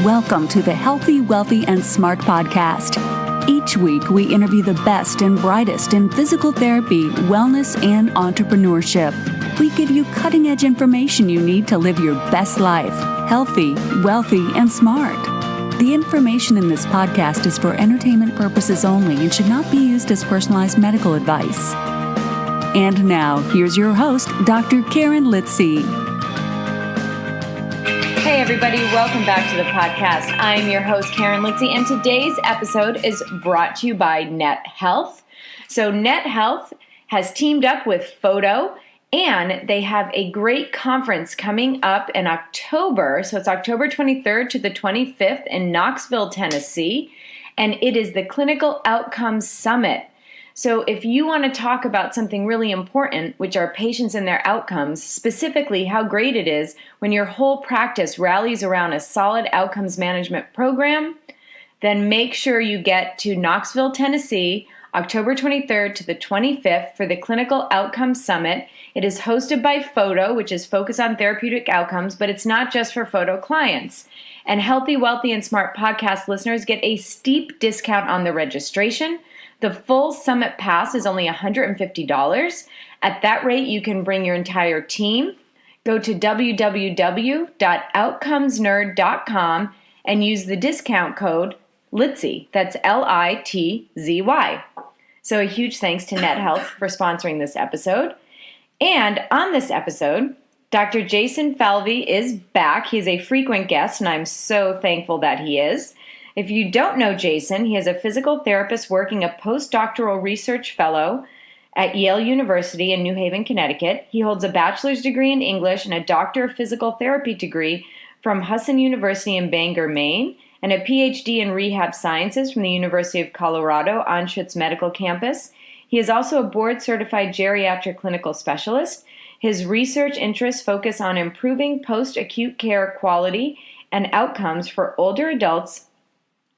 Welcome to the Healthy, Wealthy, and Smart podcast. Each week, we interview the best and brightest in physical therapy, wellness, and entrepreneurship. We give you cutting-edge information you need to live your best life, healthy, wealthy, and smart. The information in this podcast is for entertainment purposes only and should not be used as personalized medical advice. And now, here's your host, Dr. Karen Litzy. Hey everybody, welcome back to the podcast. I'm your host, Karen Litzy, and today's episode is brought to you by Net Health. So Net Health has teamed up with Photo, and they have a great conference coming up in October. So it's October 23rd to the 25th in Knoxville, Tennessee, and it is the Clinical Outcomes Summit. So if you want to talk about something really important, which are patients and their outcomes, specifically how great it is when your whole practice rallies around a solid outcomes management program, then make sure you get to Knoxville, Tennessee, October 23rd to the 25th for the Clinical Outcomes Summit. It is hosted by Photo, which is focused on therapeutic outcomes, but it's not just for Photo clients. And Healthy, Wealthy, and Smart podcast listeners get a steep discount on the registration. The full summit pass is only $150. At that rate, you can bring your entire team. Go to www.outcomesnerd.com and use the discount code Litzy. That's Litzy. So a huge thanks to Net Health for sponsoring this episode. And on this episode, Dr. Jason Falvey is back. He's a frequent guest, and I'm so thankful that he is. If you don't know Jason, he is a physical therapist working a post-doctoral research fellow at Yale University in New Haven, Connecticut. He holds a bachelor's degree in English and a doctor of physical therapy degree from Hilton University in Bangor, Maine, and a PhD in rehab sciences from the University of Colorado Anschutz Medical Campus. He is also a board-certified geriatric clinical specialist. His research interests focus on improving post-acute care quality and outcomes for older adults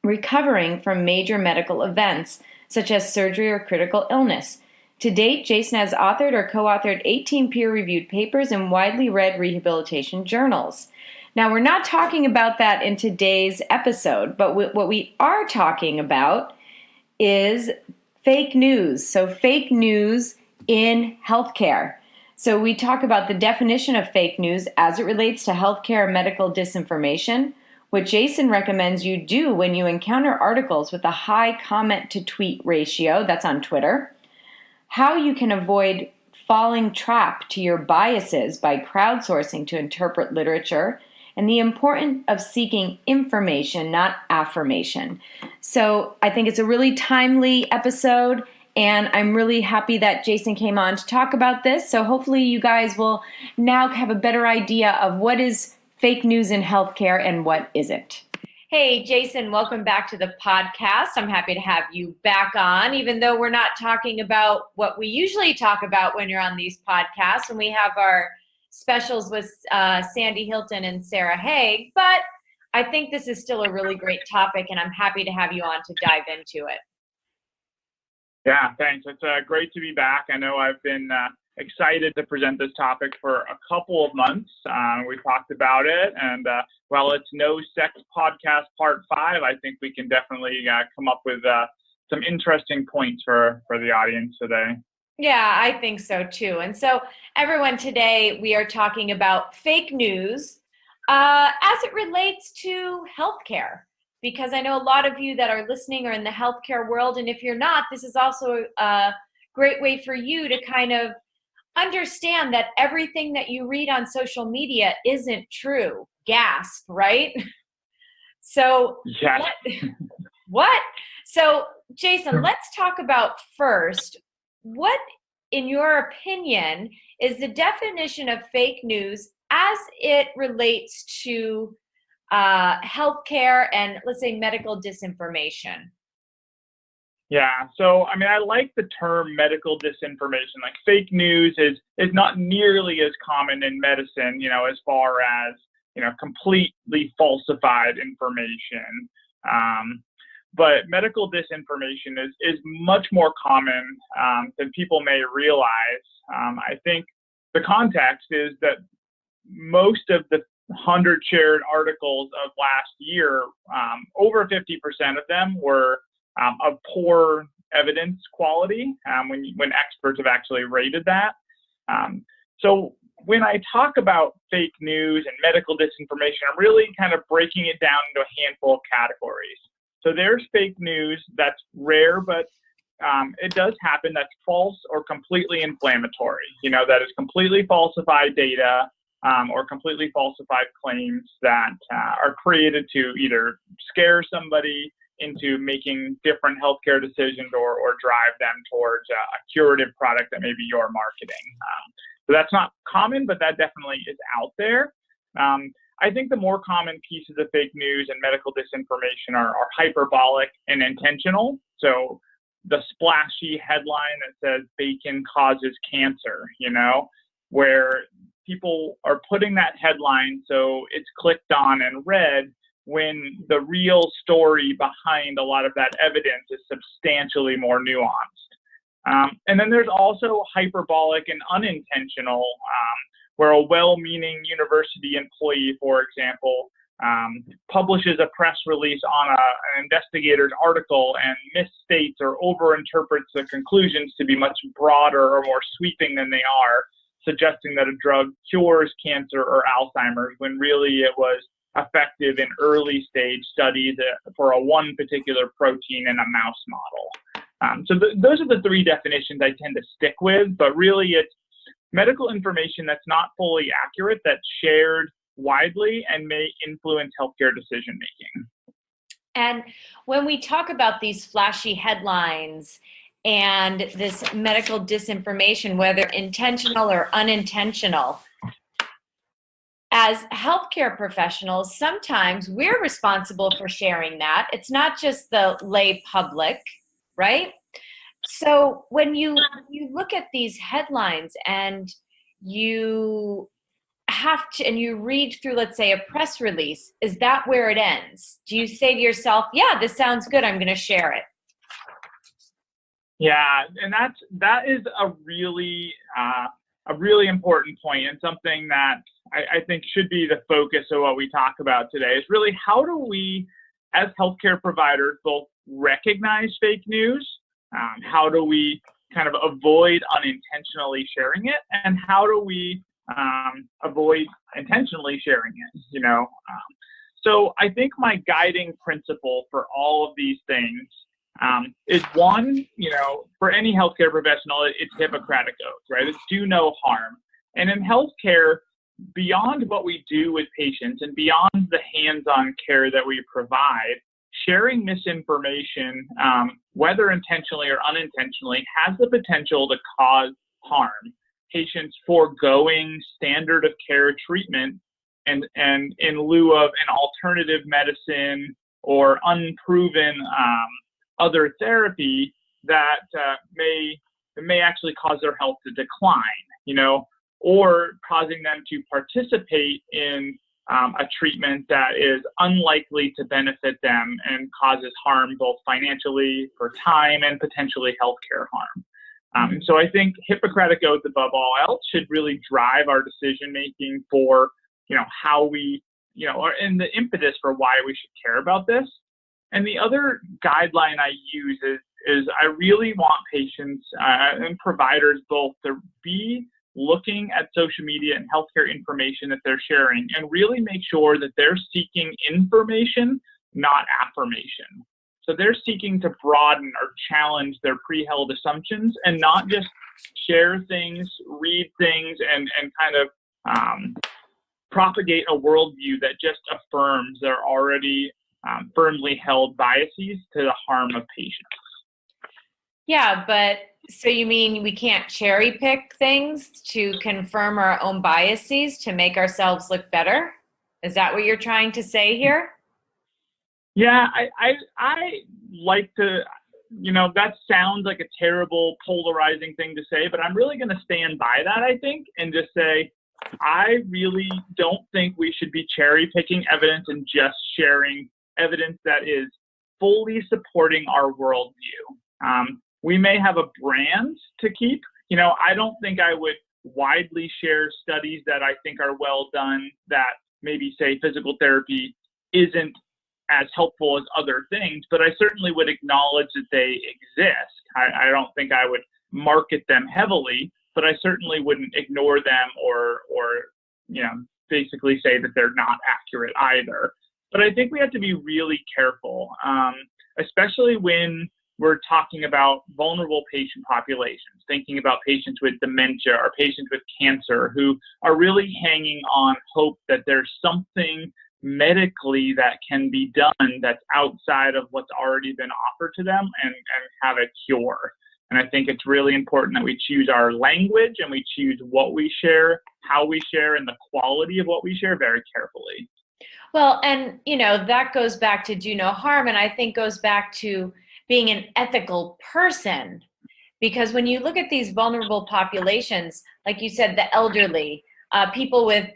recovering from major medical events, such as surgery or critical illness. To date, Jason has authored or co-authored 18 peer-reviewed papers in widely read rehabilitation journals. Now, we're not talking about that in today's episode, but what we are talking about is fake news. So fake news in healthcare. So we talk about the definition of fake news as it relates to healthcare and medical disinformation, what Jason recommends you do when you encounter articles with a high comment to tweet ratio, that's on Twitter, how you can avoid falling trap to your biases by crowdsourcing to interpret literature, and the importance of seeking information, not affirmation. So I think it's a really timely episode, and I'm really happy that Jason came on to talk about this. So hopefully you guys will now have a better idea of what is fake news in healthcare and what isn't. Hey, Jason, welcome back to the podcast. I'm happy to have you back on, even though we're not talking about what we usually talk about when you're on these podcasts, and we have our specials with Sandy Hilton and Sarah Haag, but I think this is still a really great topic, and I'm happy to have you on to dive into it. Yeah, thanks. It's great to be back. I know I've been excited to present this topic for a couple of months. We talked about it, and while it's No Sex Podcast Part 5, I think we can definitely come up with some interesting points for the audience today. Yeah, I think so too. And so everyone, today we are talking about fake news as it relates to healthcare, because I know a lot of you that are listening are in the healthcare world, and if you're not, this is also a great way for you to kind of understand that everything that you read on social media isn't true. Gasp, right? So, yeah. What? So, Jason, let's talk about first, what, in your opinion, is the definition of fake news as it relates to healthcare and, let's say, medical disinformation? Yeah, so I mean, I like the term medical disinformation. Like, fake news is not nearly as common in medicine, as far as, completely falsified information. But medical disinformation is much more common than people may realize. I think the context is that most of the 100 shared articles of last year, over 50% of them were of poor evidence quality when experts have actually rated that. So when I talk about fake news and medical disinformation, I'm really kind of breaking it down into a handful of categories. So there's fake news that's rare, but it does happen, that's false or completely inflammatory, that is completely falsified data or completely falsified claims that are created to either scare somebody into making different healthcare decisions or drive them towards a curative product that maybe you're marketing. So that's not common, but that definitely is out there. I think the more common pieces of fake news and medical disinformation are hyperbolic and intentional. So the splashy headline that says bacon causes cancer, where people are putting that headline so it's clicked on and read, when the real story behind a lot of that evidence is substantially more nuanced. And then there's also hyperbolic and unintentional, where a well-meaning university employee, for example, publishes a press release on an investigator's article and misstates or overinterprets the conclusions to be much broader or more sweeping than they are, suggesting that a drug cures cancer or Alzheimer's, when really it was effective in early stage studies for one particular protein in a mouse model. So those are the three definitions I tend to stick with, but really it's medical information that's not fully accurate, that's shared widely and may influence healthcare decision making. And when we talk about these flashy headlines and this medical disinformation, whether intentional or unintentional, as healthcare professionals, sometimes we're responsible for sharing that. It's not just the lay public, right? So when you look at these headlines and you have to, and you read through, let's say, a press release, is that where it ends? Do you say to yourself, yeah, this sounds good, I'm going to share it? Yeah, and that is a really important point, and something that I think should be the focus of what we talk about today, is really how do we, as healthcare providers, both recognize fake news, how do we kind of avoid unintentionally sharing it, and how do we avoid intentionally sharing it, So I think my guiding principle for all of these things is one, for any healthcare professional, it's Hippocratic oath, right? It's do no harm. And in healthcare, beyond what we do with patients and beyond the hands-on care that we provide, sharing misinformation, whether intentionally or unintentionally, has the potential to cause harm. Patients foregoing standard of care treatment and in lieu of an alternative medicine or unproven other therapy that may actually cause their health to decline, or causing them to participate in a treatment that is unlikely to benefit them and causes harm both financially, for time, and potentially healthcare harm. So I think Hippocratic oath above all else should really drive our decision making for, how we, and the impetus for why we should care about this. And the other guideline I use is I really want patients and providers both to be looking at social media and healthcare information that they're sharing and really make sure that they're seeking information, not affirmation. So they're seeking to broaden or challenge their pre-held assumptions and not just share things, read things, and kind of propagate a worldview that just affirms their already firmly held biases to the harm of patients. Yeah, but so you mean we can't cherry pick things to confirm our own biases to make ourselves look better? Is that what you're trying to say here? Yeah, I like to, that sounds like a terrible polarizing thing to say, but I'm really going to stand by that, I think, and just say, I really don't think we should be cherry picking evidence and just sharing evidence that is fully supporting our worldview. We may have a brand to keep. I don't think I would widely share studies that I think are well done that maybe say physical therapy isn't as helpful as other things, but I certainly would acknowledge that they exist. I don't think I would market them heavily, but I certainly wouldn't ignore them or basically say that they're not accurate either. But I think we have to be really careful, especially when we're talking about vulnerable patient populations, thinking about patients with dementia or patients with cancer who are really hanging on hope that there's something medically that can be done that's outside of what's already been offered to them and have a cure. And I think it's really important that we choose our language and we choose what we share, how we share, and the quality of what we share very carefully. Well, and that goes back to do no harm, and I think goes back to being an ethical person. Because when you look at these vulnerable populations, like you said, the elderly, people with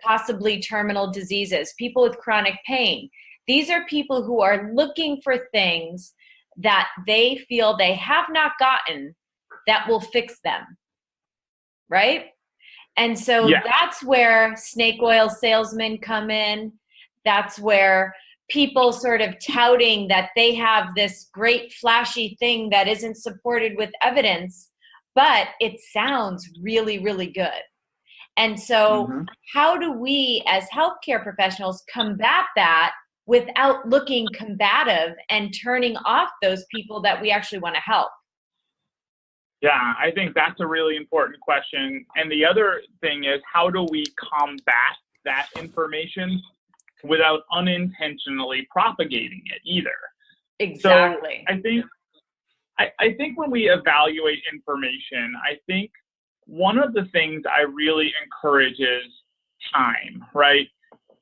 possibly terminal diseases, people with chronic pain, these are people who are looking for things that they feel they have not gotten that will fix them, right? And so that's where snake oil salesmen come in. That's where people sort of touting that they have this great flashy thing that isn't supported with evidence, but it sounds really, really good. And so how do we as healthcare professionals combat that without looking combative and turning off those people that we actually want to help? Yeah, I think that's a really important question. And the other thing is, how do we combat that information without unintentionally propagating it either? Exactly. So I think when we evaluate information, I think one of the things I really encourage is time, right?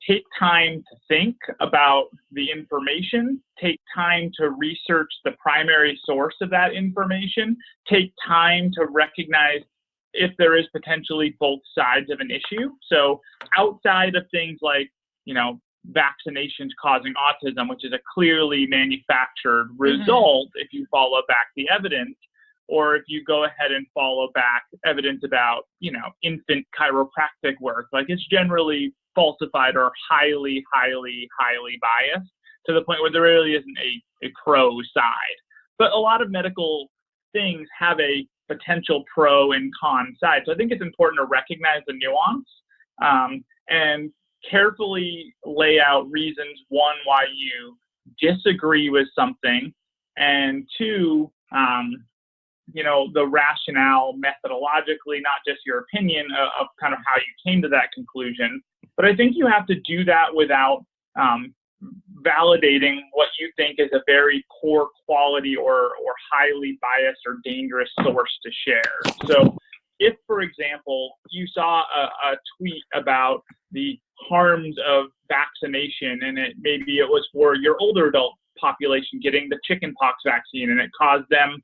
Take time to think about the information, take time to research the primary source of that information, take time to recognize if there is potentially both sides of an issue. So outside of things like, vaccinations causing autism, which is a clearly manufactured result if you follow back the evidence, or if you go ahead and follow back evidence about, infant chiropractic work, like it's generally falsified or highly, highly, highly biased to the point where there really isn't a pro side. But a lot of medical things have a potential pro and con side. So I think it's important to recognize the nuance and carefully lay out reasons, one, why you disagree with something, and two, the rationale methodologically, not just your opinion of kind of how you came to that conclusion. But I think you have to do that without validating what you think is a very poor quality or highly biased or dangerous source to share. So if, for example, you saw a tweet about the harms of vaccination and maybe it was for your older adult population getting the chickenpox vaccine and it caused them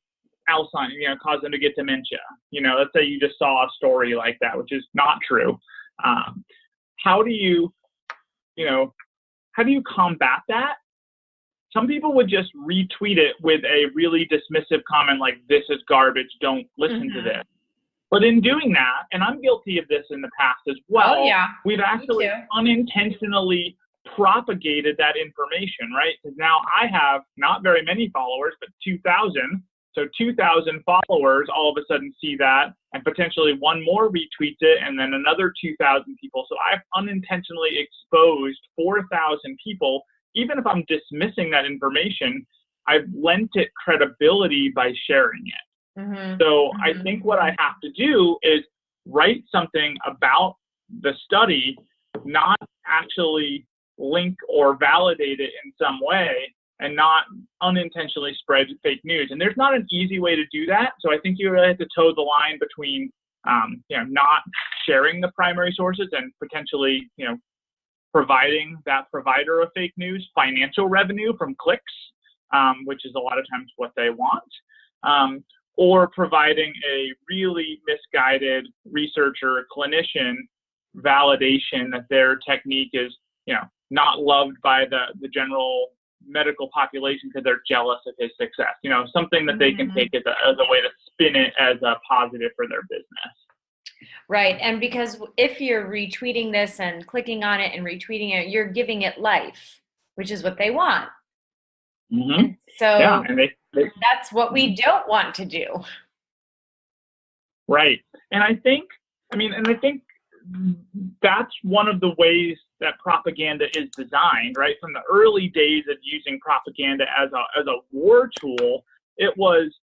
Alzheimer, caused them to get dementia. Let's say you just saw a story like that, which is not true. How do you combat that? Some people would just retweet it with a really dismissive comment like, "This is garbage, don't listen to this." But in doing that, and I'm guilty of this in the past as well, we've actually unintentionally propagated that information, right? Because now I have not very many followers, but 2,000. So 2,000 followers all of a sudden see that, and potentially one more retweets it, and then another 2,000 people. So I've unintentionally exposed 4,000 people. Even if I'm dismissing that information, I've lent it credibility by sharing it. So I think what I have to do is write something about the study, not actually link or validate it in some way, and not unintentionally spread fake news. And there's not an easy way to do that. So I think you really have to toe the line between, not sharing the primary sources and potentially, providing that provider of fake news financial revenue from clicks, which is a lot of times what they want, or providing a really misguided researcher, clinician validation that their technique is, not loved by the general medical population because they're jealous of his success. Something that they can take as a way to spin it as a positive for their business. Right. And because if you're retweeting this and clicking on it and retweeting it, you're giving it life, which is what they want. Mm-hmm. And Yeah, so and they that's what we don't want to do. right. And I think that's one of the ways that propaganda is designed, right? From the early days of using propaganda as a war tool, it was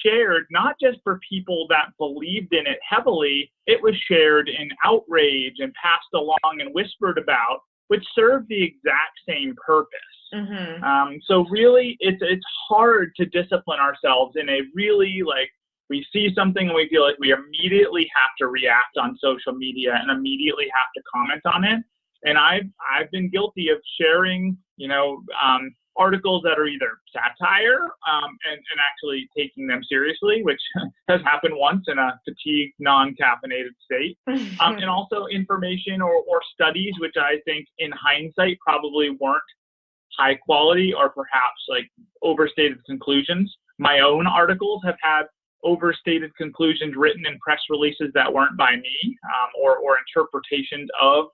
shared not just for people that believed in it heavily, it was shared in outrage and passed along and whispered about, which served the exact same purpose. Mm-hmm. So really, it's hard to discipline ourselves in a really, like, we see something and we feel like we immediately have to react on social media and immediately have to comment on it. And I've been guilty of sharing, articles that are either satire and actually taking them seriously, which has happened once in a fatigued, non-caffeinated state. And also information or studies, which I think in hindsight probably weren't high quality or perhaps like overstated conclusions. My own articles have had overstated conclusions written in press releases that weren't by me, or interpretations of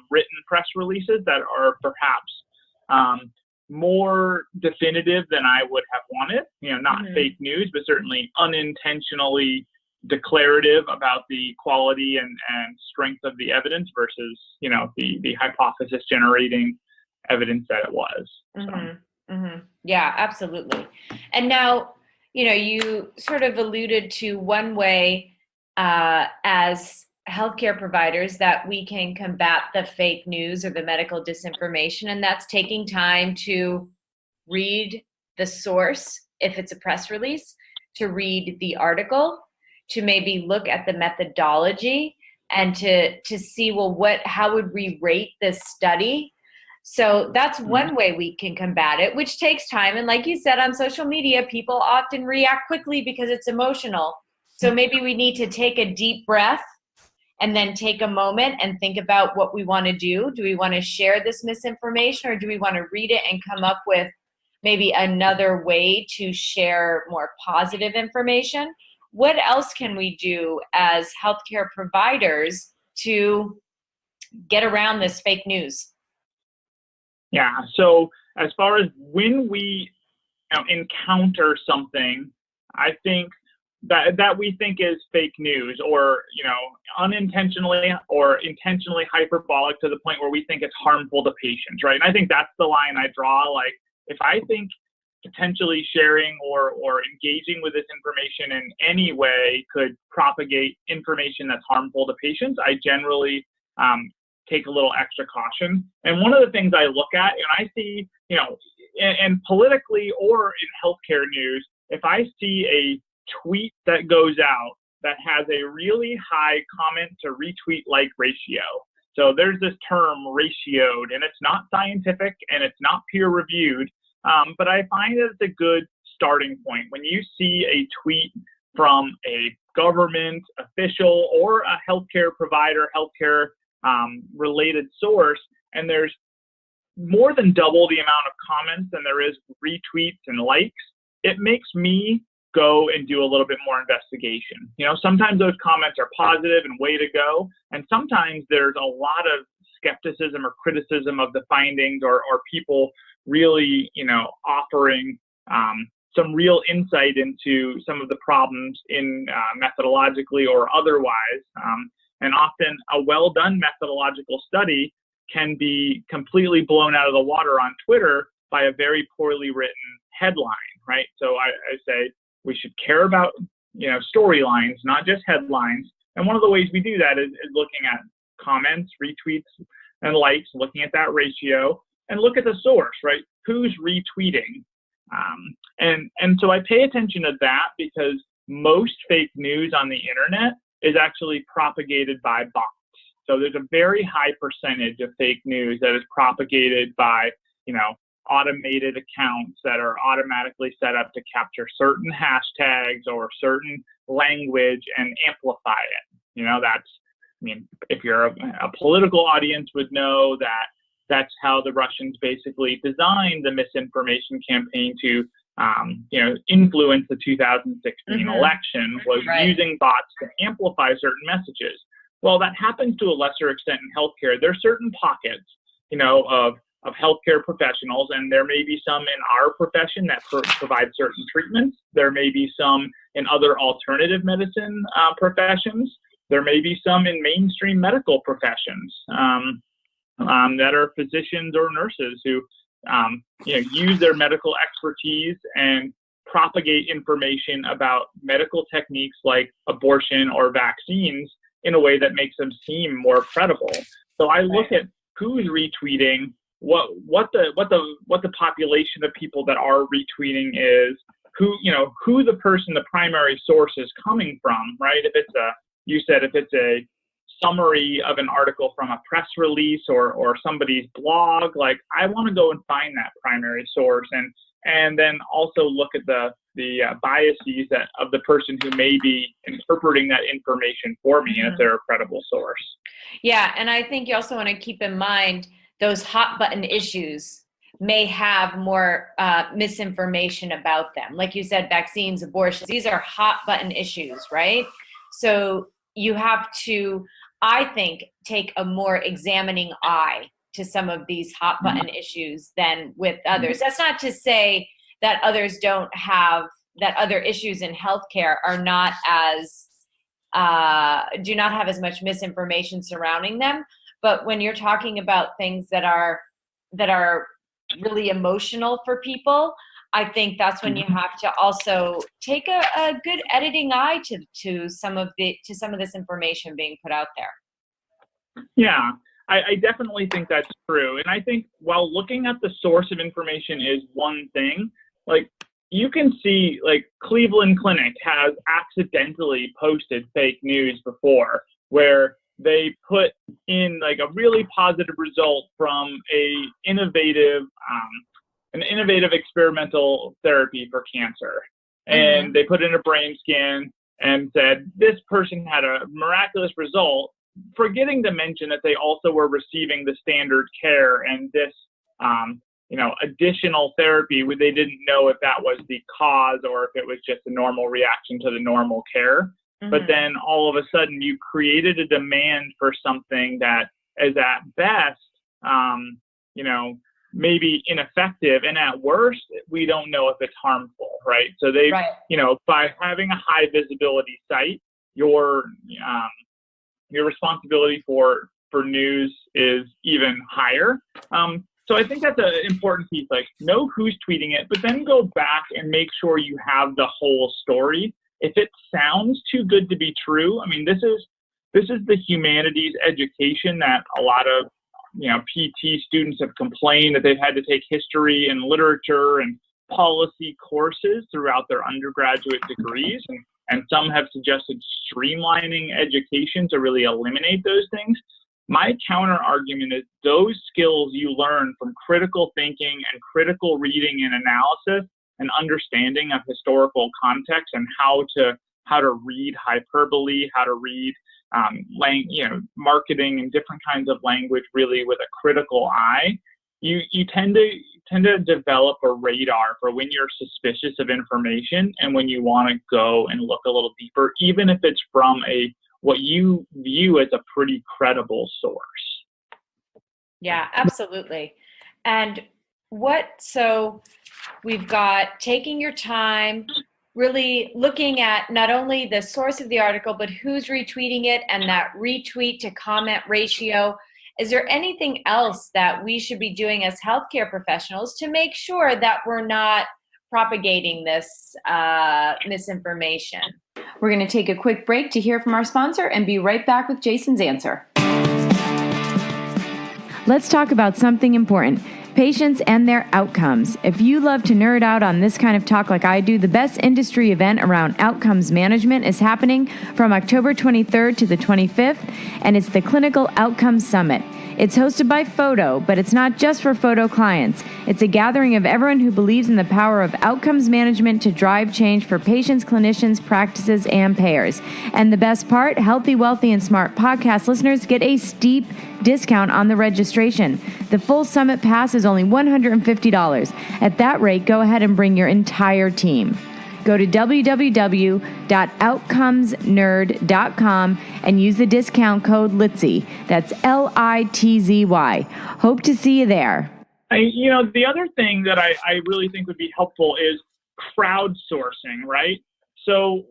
written press releases that are perhaps more definitive than I would have wanted. Not Mm-hmm. fake news, but certainly unintentionally declarative about the quality and strength of the evidence versus, the hypothesis generating evidence that it was. Mm-hmm. Mm-hmm. Yeah, absolutely. And now, you sort of alluded to one way as healthcare providers that we can combat the fake news or the medical disinformation, and that's taking time to read the source, if it's a press release, to read the article, to maybe look at the methodology and to see, well, how would we rate this study? So that's one way we can combat it, which takes time. And like you said, on social media, people often react quickly because it's emotional. So maybe we need to take a deep breath and then take a moment and think about what we want to do. Do we want to share this misinformation, or do we want to read it and come up with maybe another way to share more positive information? What else can we do as healthcare providers to get around this fake news? Yeah. So as far as when we encounter something, I think that we think is fake news or, unintentionally or intentionally hyperbolic to the point where we think it's harmful to patients, right? And I think that's the line I draw. Like, if I think potentially sharing or engaging with this information in any way could propagate information that's harmful to patients, I generally take a little extra caution. And one of the things I look at, and I see, and politically or in healthcare news, if I see a tweet that goes out that has a really high comment to retweet like ratio. So there's this term ratioed, and it's not scientific and it's not peer reviewed, but I find that it's a good starting point. When you see a tweet from a government official or a healthcare provider, healthcare related source, and there's more than double the amount of comments than there is retweets and likes, it makes me go and do a little bit more investigation. Sometimes those comments are positive and way to go, and sometimes there's a lot of skepticism or criticism of the findings, or people really, offering some real insight into some of the problems in methodologically or otherwise. And often a well-done methodological study can be completely blown out of the water on Twitter by a very poorly written headline, right? So I say we should care about, storylines, not just headlines. And one of the ways we do that is looking at comments, retweets, and likes, looking at that ratio, and look at the source, right? Who's retweeting? And so I pay attention to that because most fake news on the internet is actually propagated by bots. So there's a very high percentage of fake news that is propagated by, automated accounts that are automatically set up to capture certain hashtags or certain language and amplify it. If you're a political audience would know that that's how the Russians basically designed the misinformation campaign to, influence the 2016 election, was using bots to amplify certain messages. Well, that happens to a lesser extent in healthcare. There are certain pockets, of healthcare professionals, and there may be some in our profession that provide certain treatments. There may be some in other alternative medicine professions. There may be some in mainstream medical professions that are physicians or nurses who use their medical expertise and propagate information about medical techniques like abortion or vaccines in a way that makes them seem more credible. So I look at who's retweeting, what the population of people that are retweeting is, who the primary source is coming from, right? If it's a summary of an article from a press release or somebody's blog, like I want to go and find that primary source and then also look at the biases of the person who may be interpreting that information for me, and if they're a credible source. Yeah, and I think you also want to keep in mind those hot button issues may have more misinformation about them. Like you said, vaccines, abortions, these are hot button issues, right? So you have to, I think, take a more examining eye to some of these hot button issues than with others. That's not to say that others don't have, that other issues in healthcare are not as, do not have as much misinformation surrounding them. But when you're talking about things that are really emotional for people, I think that's when you have to also take a good editing eye to some of this information being put out there. Yeah, I definitely think that's true. And I think while looking at the source of information is one thing, like you can see like Cleveland Clinic has accidentally posted fake news before where they put in like a really positive result from an innovative experimental therapy for cancer. And they put in a brain scan and said, this person had a miraculous result, forgetting to mention that they also were receiving the standard care and this, additional therapy where they didn't know if that was the cause or if it was just a normal reaction to the normal care. But then all of a sudden you created a demand for something that is at best, maybe ineffective, and at worst, we don't know if it's harmful, right? So they, by having a high visibility site, your responsibility for news is even higher. So I think that's an important piece, like know who's tweeting it, but then go back and make sure you have the whole story. If it sounds too good to be true, I mean, this is the humanities education that a lot of PT students have complained that they've had to take history and literature and policy courses throughout their undergraduate degrees, and some have suggested streamlining education to really eliminate those things. My counter argument is those skills you learn from critical thinking and critical reading and analysis and understanding of historical context and how to read hyperbole, how to read marketing and different kinds of language really with a critical eye. You tend to develop a radar for when you're suspicious of information and when you want to go and look a little deeper, even if it's from what you view as a pretty credible source. Yeah, absolutely. And so we've got taking your time, really looking at not only the source of the article, but who's retweeting it and that retweet to comment ratio. Is there anything else that we should be doing as healthcare professionals to make sure that we're not propagating this misinformation? We're going to take a quick break to hear from our sponsor and be right back with Jason's answer. Let's talk about something important. Patients and their outcomes. If you love to nerd out on this kind of talk like I do, the best industry event around outcomes management is happening from October 23rd to the 25th, and it's the Clinical Outcomes Summit. It's hosted by Photo, but it's not just for Photo clients. It's a gathering of everyone who believes in the power of outcomes management to drive change for patients, clinicians, practices, and payers. And the best part, Healthy, Wealthy, and Smart podcast listeners get a steep discount on the registration. The full summit pass is only $150. At that rate, go ahead and bring your entire team. Go to www.outcomesnerd.com and use the discount code Litzy. That's Litzy. Hope to see you there. The other thing that I really think would be helpful is crowdsourcing, right? So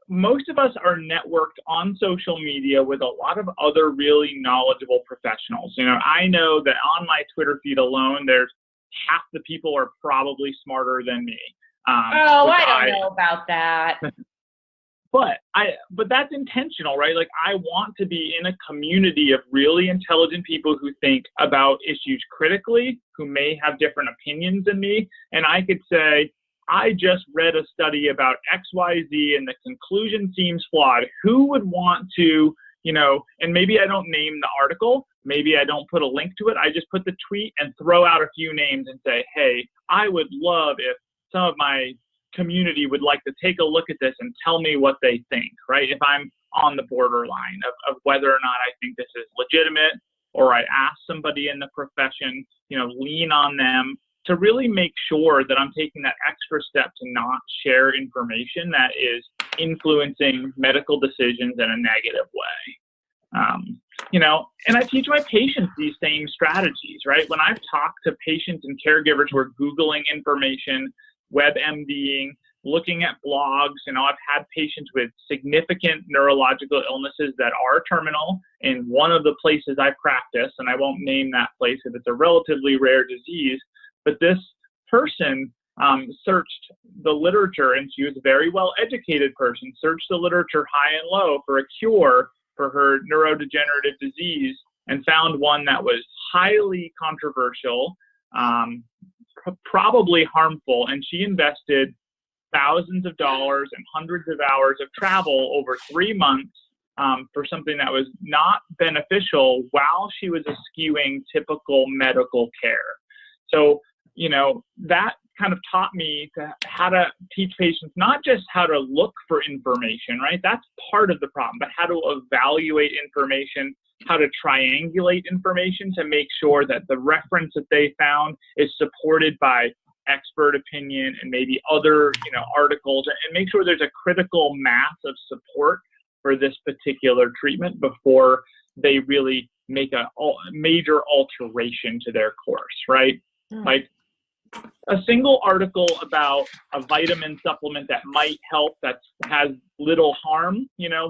most of us are networked on social media with a lot of other really knowledgeable professionals. I know that on my Twitter feed alone, there's half the people are probably smarter than me. I don't know about that. But that's intentional, right? Like, I want to be in a community of really intelligent people who think about issues critically, who may have different opinions than me. And I could say, I just read a study about XYZ and the conclusion seems flawed. Who would want to, and maybe I don't name the article, maybe I don't put a link to it. I just put the tweet and throw out a few names and say, hey, I would love if some of my community would like to take a look at this and tell me what they think, right? If I'm on the borderline of whether or not I think this is legitimate, or I ask somebody in the profession, lean on them to really make sure that I'm taking that extra step to not share information that is influencing medical decisions in a negative way. And I teach my patients these same strategies, right? When I've talked to patients and caregivers who are Googling information, WebMDing, looking at blogs, I've had patients with significant neurological illnesses that are terminal in one of the places I practice, and I won't name that place if it's a relatively rare disease, but this person searched the literature, and she was a very well-educated person, searched the literature high and low for a cure for her neurodegenerative disease, and found one that was highly controversial, probably harmful, and she invested thousands of dollars and hundreds of hours of travel over 3 months for something that was not beneficial while she was eschewing typical medical care. So, that kind of taught me how to teach patients not just how to look for information, right? That's part of the problem, but how to evaluate information, how to triangulate information to make sure that the reference that they found is supported by expert opinion and maybe other, articles, and make sure there's a critical mass of support for this particular treatment before they really make a major alteration to their course, right? Like, a single article about a vitamin supplement that might help, that has little harm,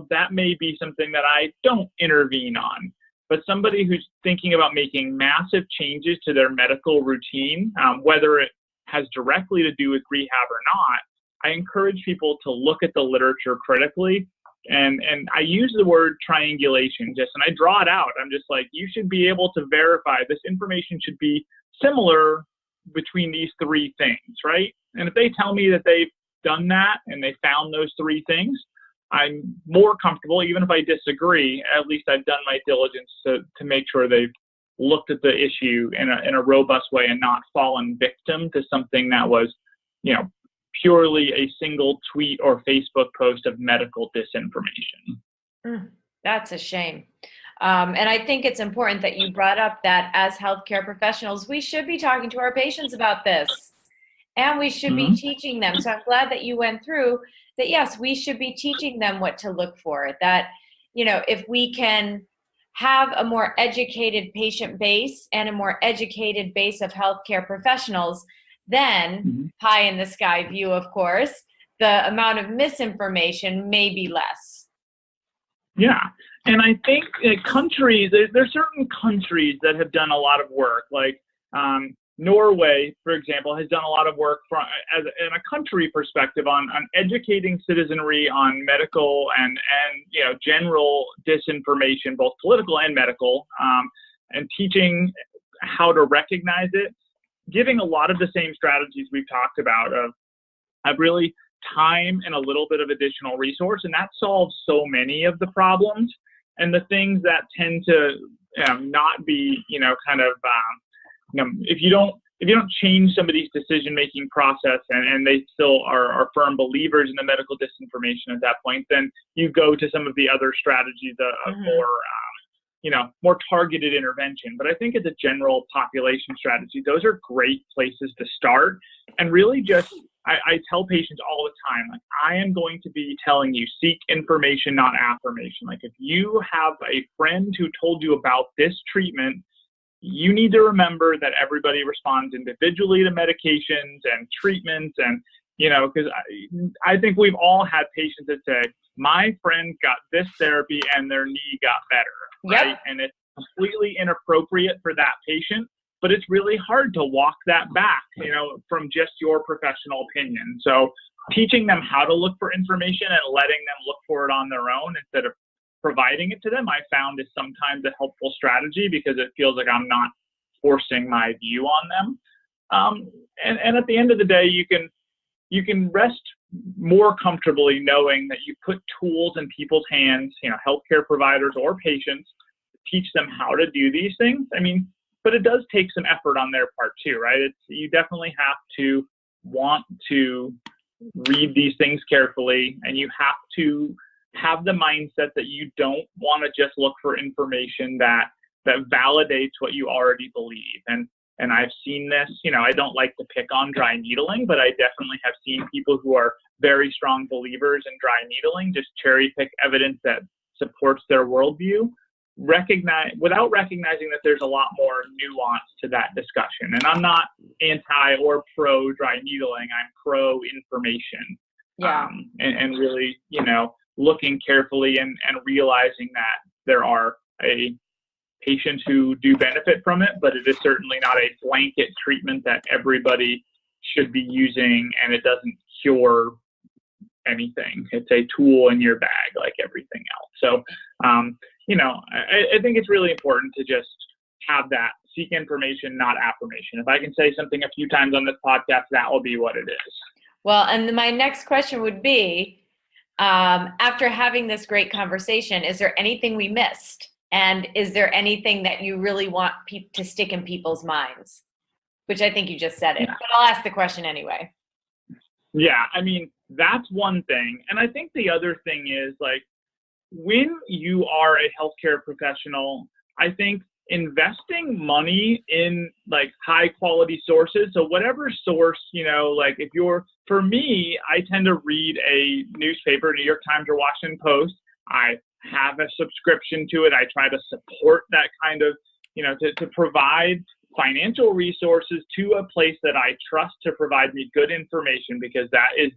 that may be something that I don't intervene on. But somebody who's thinking about making massive changes to their medical routine, whether it has directly to do with rehab or not, I encourage people to look at the literature critically. And I use the word triangulation and I draw it out. I'm just like, you should be able to verify this information should be similar between these three things, right? And if they tell me that they've done that and they found those three things, I'm more comfortable. Even if I disagree, at least I've done my diligence to make sure they've looked at the issue in a robust way and not fallen victim to something that was, purely a single tweet or Facebook post of medical disinformation. That's a shame. And I think it's important that you brought up that as healthcare professionals, we should be talking to our patients about this, and we should be teaching them. So I'm glad that you went through that. Yes, we should be teaching them what to look for. That, if we can have a more educated patient base and a more educated base of healthcare professionals, then pie in the sky view, of course, the amount of misinformation may be less. Yeah. And I think there's certain countries that have done a lot of work, like Norway, for example, has done a lot of work in a country perspective on educating citizenry on medical and general disinformation, both political and medical, and teaching how to recognize it, giving a lot of the same strategies we've talked about of really time and a little bit of additional resource, and that solves so many of the problems. And the things that tend to not be, if you don't change somebody's decision-making process and they still are firm believers in the medical disinformation at that point, then you go to some of the other strategies of more targeted intervention. But I think as a general population strategy, those are great places to start, and really just I tell patients all the time, like, I am going to be telling you, seek information, not affirmation. Like, if you have a friend who told you about this treatment, you need to remember that everybody responds individually to medications and treatments. And, because I think we've all had patients that say, my friend got this therapy and their knee got better, right? And it's completely inappropriate for that patient. But it's really hard to walk that back, from just your professional opinion. So teaching them how to look for information and letting them look for it on their own instead of providing it to them, I found is sometimes a helpful strategy because it feels like I'm not forcing my view on them. And at the end of the day, you can rest more comfortably knowing that you put tools in people's hands, healthcare providers or patients, to teach them how to do these things. I mean, but it does take some effort on their part too, right? You definitely have to want to read these things carefully, and you have to have the mindset that you don't want to just look for information that validates what you already believe. And I've seen this, I don't like to pick on dry needling, but I definitely have seen people who are very strong believers in dry needling just cherry pick evidence that supports their worldview, without recognizing that there's a lot more nuance to that discussion. And I'm not anti or pro dry needling, I'm pro information. And really, looking carefully and realizing that there are patients who do benefit from it, but it is certainly not a blanket treatment that everybody should be using, and it doesn't cure anything. It's a tool in your bag like everything else. So, I think it's really important to just have that seek information, not affirmation. If I can say something a few times on this podcast, that will be what it is. Well, and my next question would be, after having this great conversation, is there anything we missed? And is there anything that you really want to stick in people's minds? Which I think you just said it, but I'll ask the question anyway. Yeah, I mean, that's one thing. And I think the other thing is, like, when you are a healthcare professional, I think investing money in like high quality sources. So whatever source, like for me, I tend to read a newspaper, New York Times or Washington Post. I have a subscription to it. I try to support that kind of, to provide financial resources to a place that I trust to provide me good information, because that is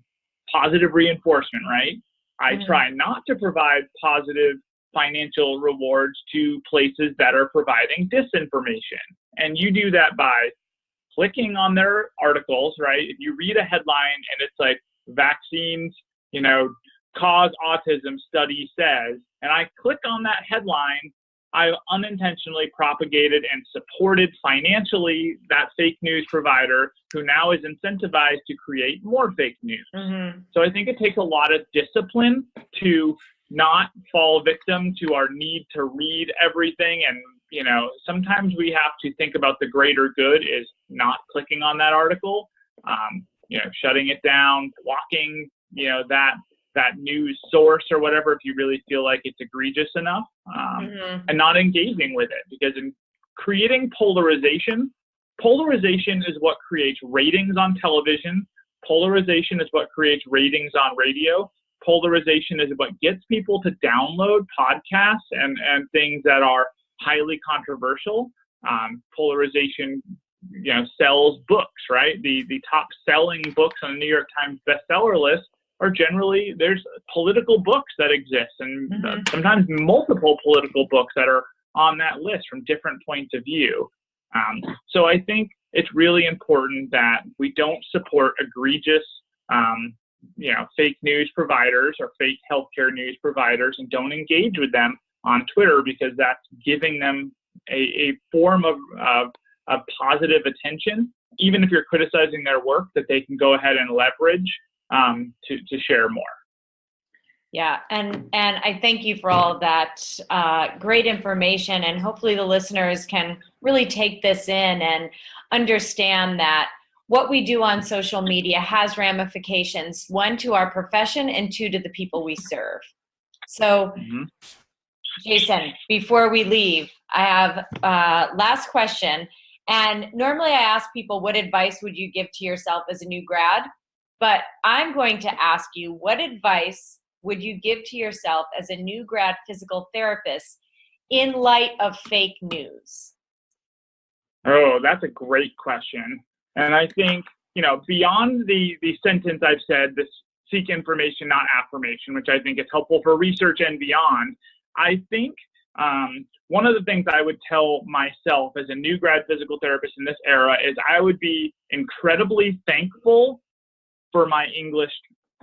positive reinforcement, right? I try not to provide positive financial rewards to places that are providing disinformation. And you do that by clicking on their articles, right? If you read a headline and it's like vaccines, cause autism study says, and I click on that headline, I unintentionally propagated and supported financially that fake news provider who now is incentivized to create more fake news. So I think it takes a lot of discipline to not fall victim to our need to read everything. And, sometimes we have to think about the greater good is not clicking on that article, shutting it down, blocking, that news source or whatever, if you really feel like it's egregious enough, and not engaging with it. Because in creating polarization is what creates ratings on television. Polarization is what creates ratings on radio. Polarization is what gets people to download podcasts and things that are highly controversial. Polarization, sells books, right? The top selling books on the New York Times bestseller list are generally, there's political books that exist, and sometimes multiple political books that are on that list from different points of view. So I think it's really important that we don't support egregious, fake news providers or fake healthcare news providers, and don't engage with them on Twitter, because that's giving them a form of positive attention, even if you're criticizing their work, that they can go ahead and leverage to share more. Yeah, and I thank you for all of that great information, and hopefully the listeners can really take this in and understand that what we do on social media has ramifications, one, to our profession, and two, to the people we serve. So, Jason, before we leave, I have last question. And normally I ask people, what advice would you give to yourself as a new grad? But I'm going to ask you, what advice would you give to yourself as a new grad physical therapist in light of fake news? Oh, that's a great question. And I think, beyond the sentence I've said, this seek information, not affirmation, which I think is helpful for research and beyond, I think one of the things I would tell myself as a new grad physical therapist in this era is I would be incredibly thankful for my English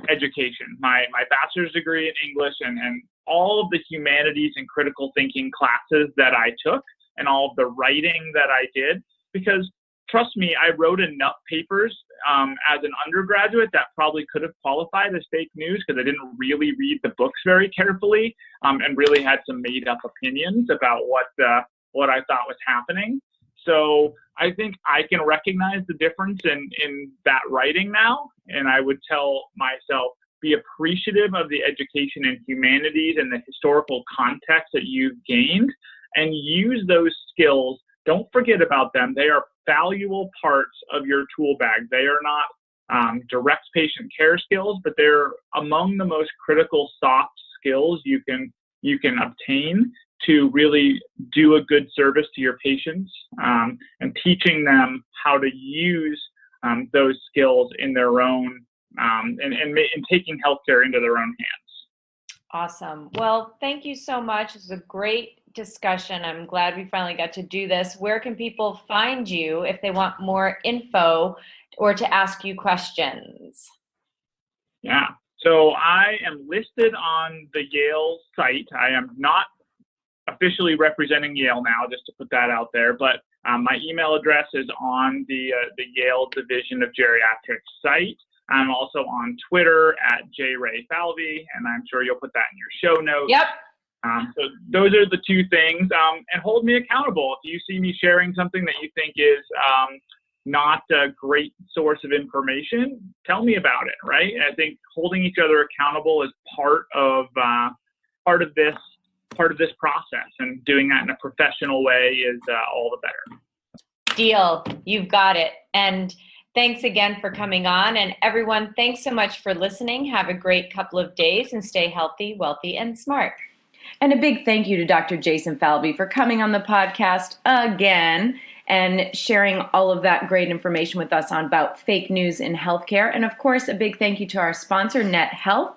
education, my bachelor's degree in English and all of the humanities and critical thinking classes that I took and all of the writing that I did, because trust me, I wrote enough papers as an undergraduate that probably could have qualified as fake news because I didn't really read the books very carefully and really had some made up opinions about what I thought was happening. So I think I can recognize the difference in that writing now, and I would tell myself, be appreciative of the education in humanities and the historical context that you've gained, and use those skills. Don't forget about them. They are valuable parts of your tool bag. They are not direct patient care skills, but they're among the most critical soft skills you can obtain to really do a good service to your patients, and teaching them how to use those skills in their own and taking healthcare into their own hands. Awesome. Well, thank you so much. It was a great discussion. I'm glad we finally got to do this. Where can people find you if they want more info or to ask you questions? Yeah. So I am listed on the Yale site. I am not officially representing Yale now, just to put that out there, but my email address is on the Yale Division of Geriatrics site. I'm also on Twitter at JRayFalvey, and I'm sure you'll put that in your show notes. Yep. So those are the two things, and hold me accountable. If you see me sharing something that you think is not a great source of information, tell me about it, right? And I think holding each other accountable is part of this process, and doing that in a professional way is all the better. Deal. You've got it. And thanks again for coming on. And everyone, thanks so much for listening. Have a great couple of days and stay healthy, wealthy, and smart. And a big thank you to Dr. Jason Falvey for coming on the podcast again and sharing all of that great information with us about fake news in healthcare. And of course, a big thank you to our sponsor, Net Health.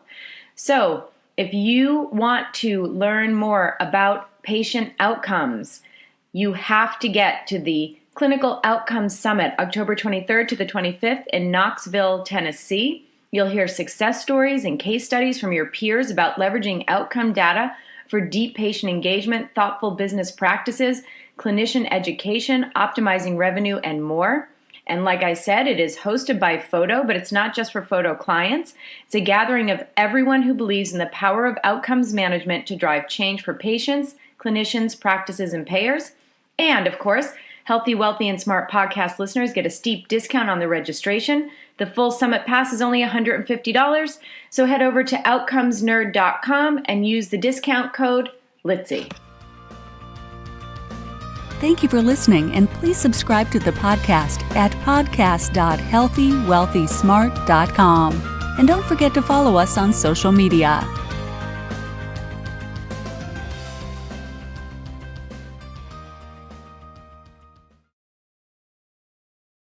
So if you want to learn more about patient outcomes, you have to get to the Clinical Outcomes Summit, October 23rd to the 25th in Knoxville, Tennessee. You'll hear success stories and case studies from your peers about leveraging outcome data for deep patient engagement, thoughtful business practices, clinician education, optimizing revenue, and more. And like I said, it is hosted by Photo, but it's not just for Photo clients. It's a gathering of everyone who believes in the power of outcomes management to drive change for patients, clinicians, practices, and payers. And of course, Healthy, Wealthy, and Smart podcast listeners get a steep discount on the registration. The full summit pass is only $150, so head over to outcomesnerd.com and use the discount code Litzy. Thank you for listening, and please subscribe to the podcast at podcast.healthywealthysmart.com. And don't forget to follow us on social media.